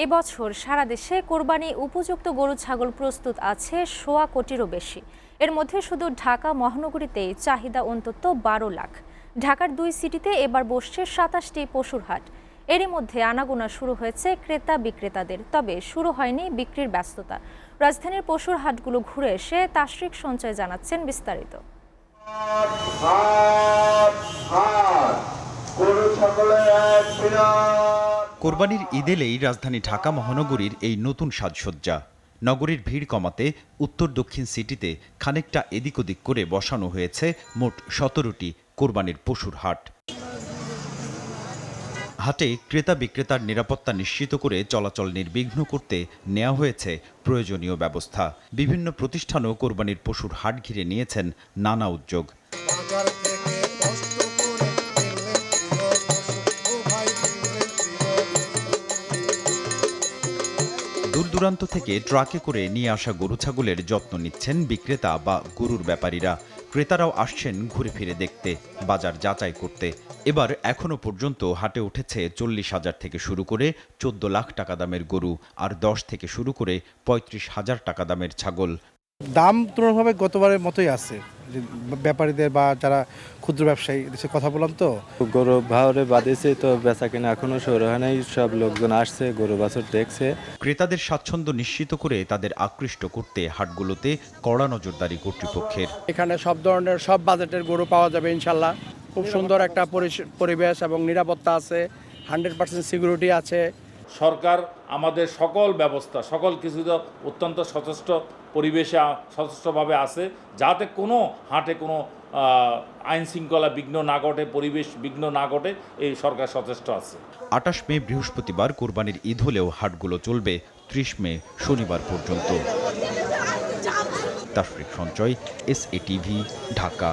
এবছর সারা দেশে কোরবানি উপযুক্ত গরু ছাগল প্রস্তুত আছে ১.৫ কোটিরও বেশি। এর মধ্যে শুধু ঢাকা মহানগরীতেই চাহিদা অন্তত ১২ লাখ। ঢাকার ২ সিটিতে এবার বসছে ২৭টি পশুর হাট। এরই মধ্যে আনাগোনা শুরু হয়েছে ক্রেতা বিক্রেতাদের, তবে শুরু হয়নি বিক্রির ব্যস্ততা। রাজধানীর পশুর হাটগুলো ঘুরে এসে তাশরিক সঞ্চয় জানাচ্ছেন বিস্তারিত। কোরবানির ঈদ এলেই রাজধানী ঢাকা মহানগরীর এই নতুন সাজসজ্জা। নগরীর ভিড় কমাতে উত্তর দক্ষিণ সিটিতে খানিকটা এদিক ওদিক করে বসানো হয়েছে মোট ১৭টি কোরবানির পশুর হাট। হাটে ক্রেতা বিক্রেতার নিরাপত্তা নিশ্চিত করে চলাচল নির্বিঘ্ন করতে নেওয়া হয়েছে প্রয়োজনীয় ব্যবস্থা। বিভিন্ন প্রতিষ্ঠানও কোরবানির পশুর হাট ঘিরে নিয়েছেন নানা উদ্যোগ। দূর দূরান্ত থেকে ট্রাকে করে নিয়ে আসা গরু ছাগলের যত্ন নিচ্ছেন বিক্রেতা বা গরুর ব্যাপারীরা। ক্রেতারাও আসছেন ঘুরে ফিরে দেখতে, বাজার যাচাই করতে। এবার এখনো পর্যন্ত হাটে উঠেছে ৪০,০০০ থেকে শুরু করে ১৪ লাখ টাকা দামের গরু, আর ১০ থেকে শুরু করে ৩৫,০০০ টাকা দামের ছাগল। দাম তুলনাভাবে গতবারের মতোই আছে। ব্যাপারীদের বা যারা ক্ষুদ্র ব্যবসায়ী এদের কথা বললাম তো, গরু ভাওরে বাঁধেছে তো বেচা কেনা এখনো শুরু হয় নাই। সব লোকজন আসছে, গরু বাছুর দেখছে। ক্রেতাদের স্বাচ্ছন্দ্য নিশ্চিত করে তাদের আকৃষ্ট করতে হাটগুলোতে কড়া নজরদারি কর্তৃপক্ষের। এখানে সব ধরনের সব বাজেটের গরু পাওয়া যাবে ইনশাল্লাহ। খুব সুন্দর একটা পরিবেশ এবং নিরাপত্তা আছে, 100% সিকিউরিটি আছে। সরকার আমাদের সকল ব্যবস্থা সকল কিছু অত্যন্ত সচেষ্ট পরিবেশে সচেষ্টভাবে আছে, যাতে কোনো হাটে কোনো আইন শৃঙ্খলা বিঘ্ন না ঘটে, পরিবেশ বিঘ্ন না ঘটে, এই সরকার সচেষ্ট আছে। ২৮ মে বৃহস্পতিবার কোরবানির ঈদ হলেও হাটগুলো চলবে ৩০ মে শনিবার পর্যন্ত। তাশরিক সঞ্চয়, SATV, ঢাকা।